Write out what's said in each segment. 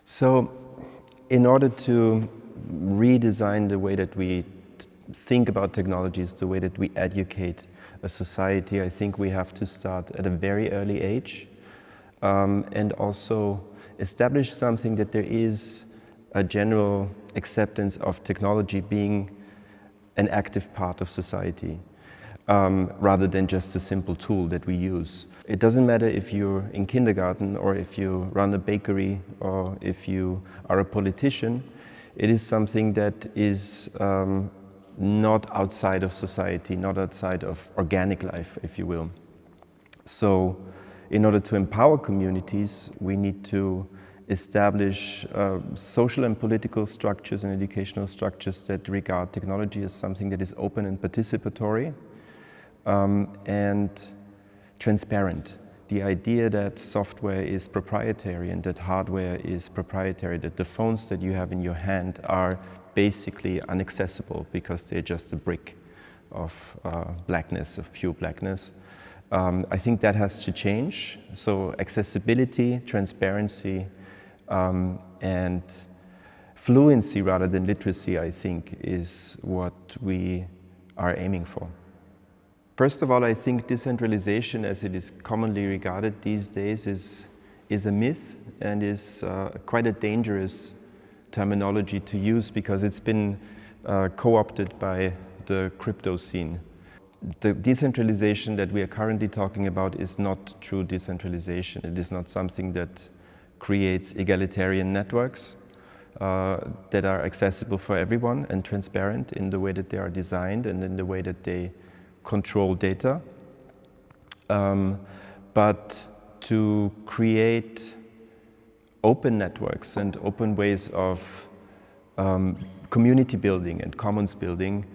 So, in order to redesign the way that we think about technologies, the way that we educate a society, I think we have to start at a very early age and also establish something that there is a general acceptance of technology being an active part of society rather than just a simple tool that we use. It doesn't matter if you're in kindergarten or if you run a bakery or if you are a politician. It is something that is not outside of society, not outside of organic life, if you will. So in order to empower communities, we need to establish social and political structures and educational structures that regard technology as something that is open and participatory and transparent. The idea that software is proprietary and that hardware is proprietary, that the phones that you have in your hand are basically inaccessible because they're just a brick of blackness, of pure blackness. I think that has to change. So accessibility, transparency, and fluency rather than literacy, I think, is what we are aiming for. First of all, I think decentralization, as it is commonly regarded these days, is a myth and is quite a dangerous terminology to use because it's been co-opted by the crypto scene. The decentralization that we are currently talking about is not true decentralization. It is not something that creates egalitarian networks that are accessible for everyone and transparent in the way that they are designed and in the way that they control data, but to create open networks and open ways of community building and commons building,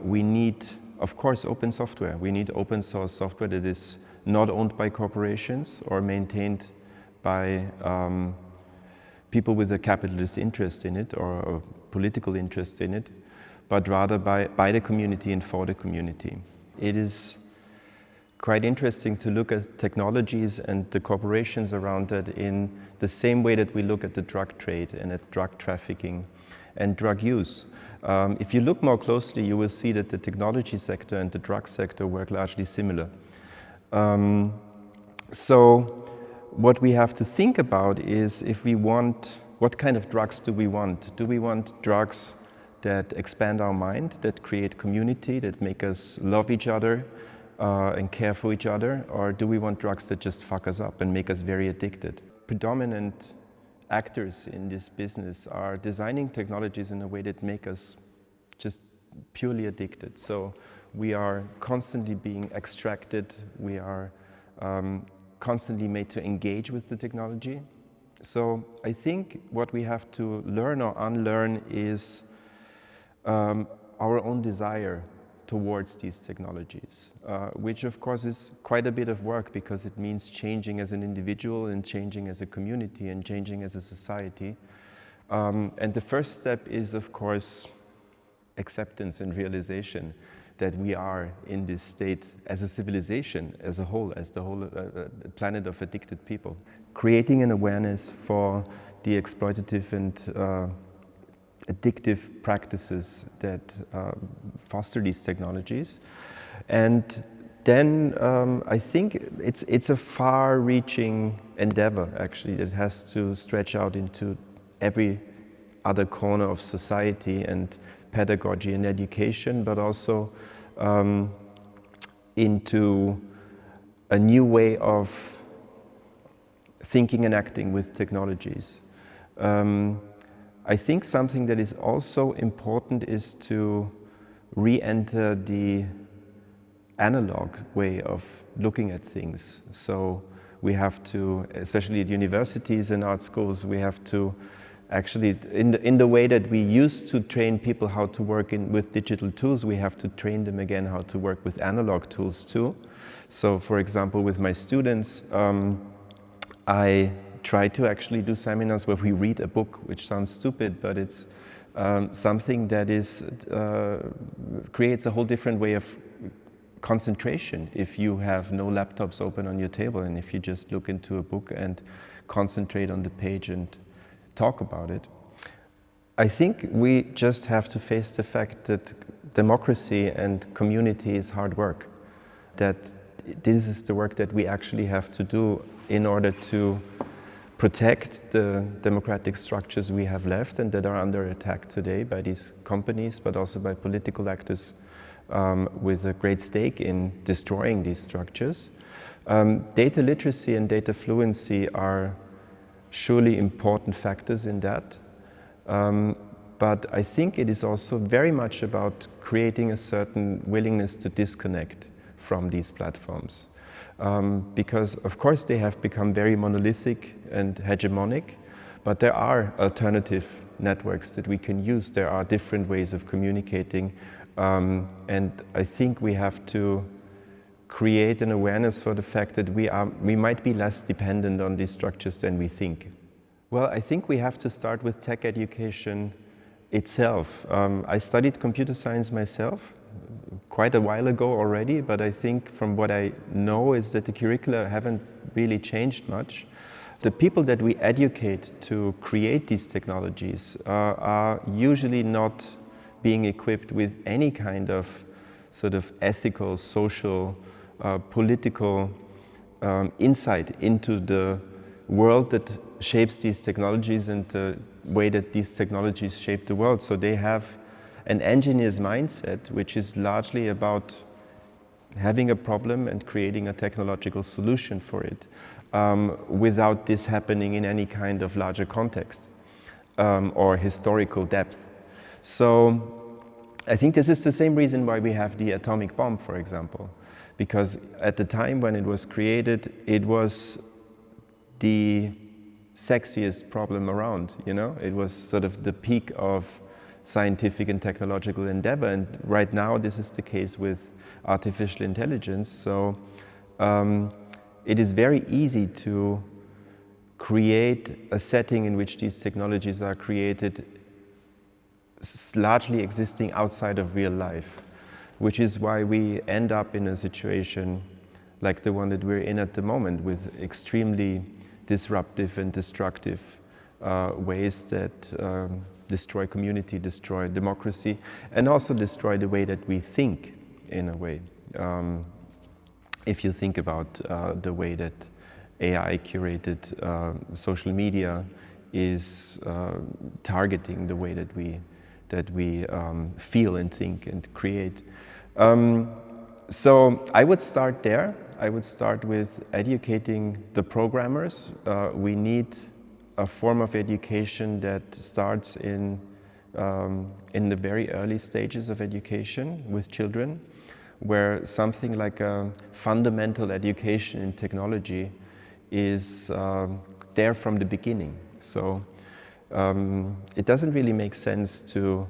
we need, of course, open software. We need open source software that is not owned by corporations or maintained by people with a capitalist interest in it or a political interest in it, but rather by the community and for the community. It is quite interesting to look at technologies and the corporations around that in the same way that we look at the drug trade and at drug trafficking and drug use. If you look more closely, you will see that the technology sector and the drug sector work largely similar. So what we have to think about is what kind of drugs do we want? Do we want drugs that expand our mind, that create community, that make us love each other and care for each other? Or do we want drugs that just fuck us up and make us very addicted? Predominant actors in this business are designing technologies in a way that make us just purely addicted. So we are constantly being extracted, we are constantly made to engage with the technology. So I think what we have to learn or unlearn is our own desire towards these technologies, which of course is quite a bit of work because it means changing as an individual and changing as a community and changing as a society. And the first step is, of course, acceptance and realization that we are in this state as a civilization, as a whole, as the whole planet of addicted people. Creating an awareness for the exploitative and addictive practices that foster these technologies. And then I think it's a far-reaching endeavor, actually, that has to stretch out into every other corner of society and pedagogy and education, but also into a new way of thinking and acting with technologies. I think something that is also important is to re-enter the analog way of looking at things. So we have to, especially at universities and art schools, we have to actually, in the way that we used to train people how to work with digital tools, we have to train them again how to work with analog tools too. So for example, with my students, I try to actually do seminars where we read a book, which sounds stupid, but it's something that creates a whole different way of concentration if you have no laptops open on your table and if you just look into a book and concentrate on the page and talk about it. I think we just have to face the fact that democracy and community is hard work, that this is the work that we actually have to do in order to protect the democratic structures we have left and that are under attack today by these companies, but also by political actors with a great stake in destroying these structures. Data literacy and data fluency are surely important factors in that. But I think it is also very much about creating a certain willingness to disconnect from these platforms. Because of course they have become very monolithic and hegemonic, but there are alternative networks that we can use. There are different ways of communicating, and I think we have to create an awareness for the fact that we might be less dependent on these structures than we think. Well, I think we have to start with tech education itself. I studied computer science myself quite a while ago already, but I think from what I know is that the curricula haven't really changed much. The people that we educate to create these technologies are usually not being equipped with any kind of sort of ethical, social, political insight into the world that shapes these technologies and the way that these technologies shape the world. So they have an engineer's mindset, which is largely about having a problem and creating a technological solution for it, without this happening in any kind of larger context or historical depth. So I think this is the same reason why we have the atomic bomb, for example, because at the time when it was created, it was the sexiest problem around, you know? It was sort of the peak of scientific and technological endeavor, and right now this is the case with artificial intelligence. So it is very easy to create a setting in which these technologies are created largely existing outside of real life, which is why we end up in a situation like the one that we're in at the moment, with extremely disruptive and destructive ways that destroy community, destroy democracy, and also destroy the way that we think, in a way. If you think about the way that AI curated social media is targeting the way that we feel and think and create. So I would start there. I would start with educating the programmers. We need a form of education that starts in the very early stages of education with children, where something like a fundamental education in technology is there from the beginning. So it doesn't really make sense to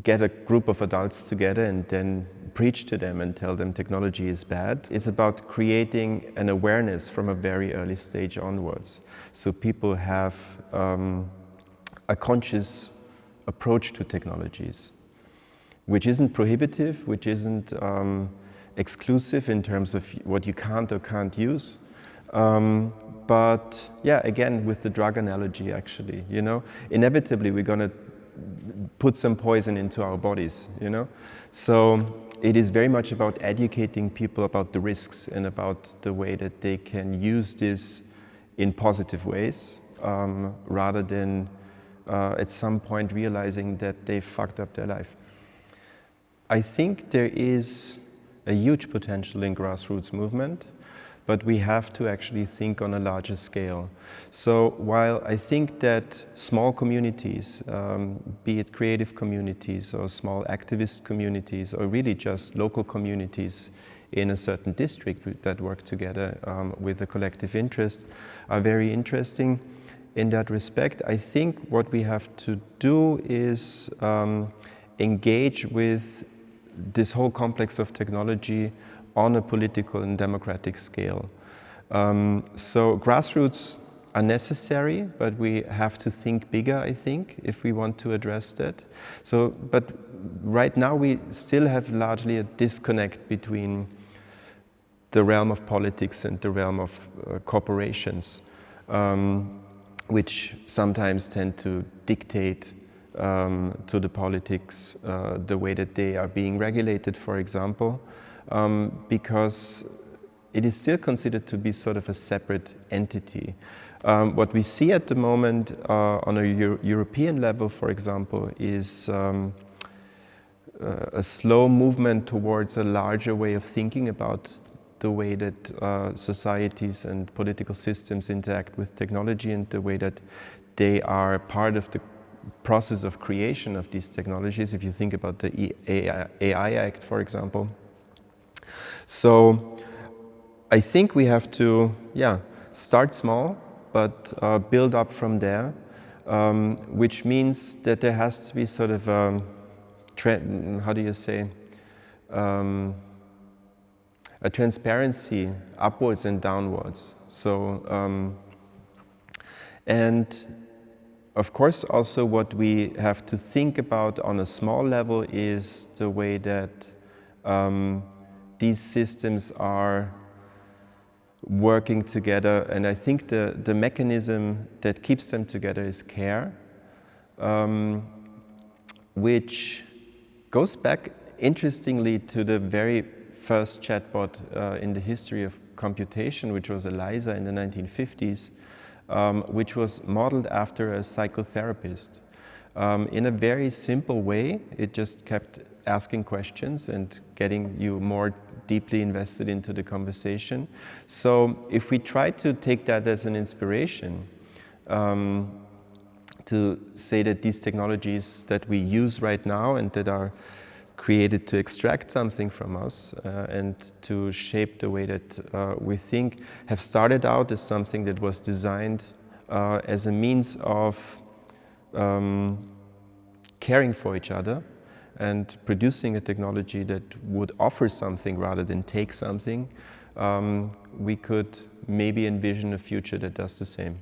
get a group of adults together and then preach to them and tell them technology is bad. It's about creating an awareness from a very early stage onwards. So people have a conscious approach to technologies, which isn't prohibitive, which isn't exclusive in terms of what you can't or can't use. But yeah, again, with the drug analogy, actually, you know, inevitably we're going to put some poison into our bodies, you know. So it is very much about educating people about the risks and about the way that they can use this in positive ways, rather than at some point realizing that they fucked up their life. I think there is a huge potential in grassroots movement, but we have to actually think on a larger scale. So while I think that small communities, be it creative communities or small activist communities or really just local communities in a certain district that work together with a collective interest, are very interesting in that respect, I think what we have to do is engage with this whole complex of technology on a political and democratic scale. So grassroots are necessary, but we have to think bigger, I think, if we want to address that. So, but right now we still have largely a disconnect between the realm of politics and the realm of corporations. which sometimes tend to dictate to the politics the way that they are being regulated, for example, because it is still considered to be sort of a separate entity. What we see at the moment on a European level, for example, is a slow movement towards a larger way of thinking about the way that societies and political systems interact with technology and the way that they are part of the process of creation of these technologies, if you think about the AI Act, for example. So I think we have to, start small, but build up from there, which means that there has to be sort of a transparency upwards and downwards. So, and of course also what we have to think about on a small level is the way that these systems are working together, and I think the mechanism that keeps them together is care, which goes back interestingly to the very first chatbot in the history of computation, which was ELIZA in the 1950s, which was modeled after a psychotherapist. In a very simple way, it just kept asking questions and getting you more deeply invested into the conversation. So if we try to take that as an inspiration, to say that these technologies that we use right now and that are created to extract something from us and to shape the way that we think have started out as something that was designed as a means of caring for each other and producing a technology that would offer something rather than take something, we could maybe envision a future that does the same.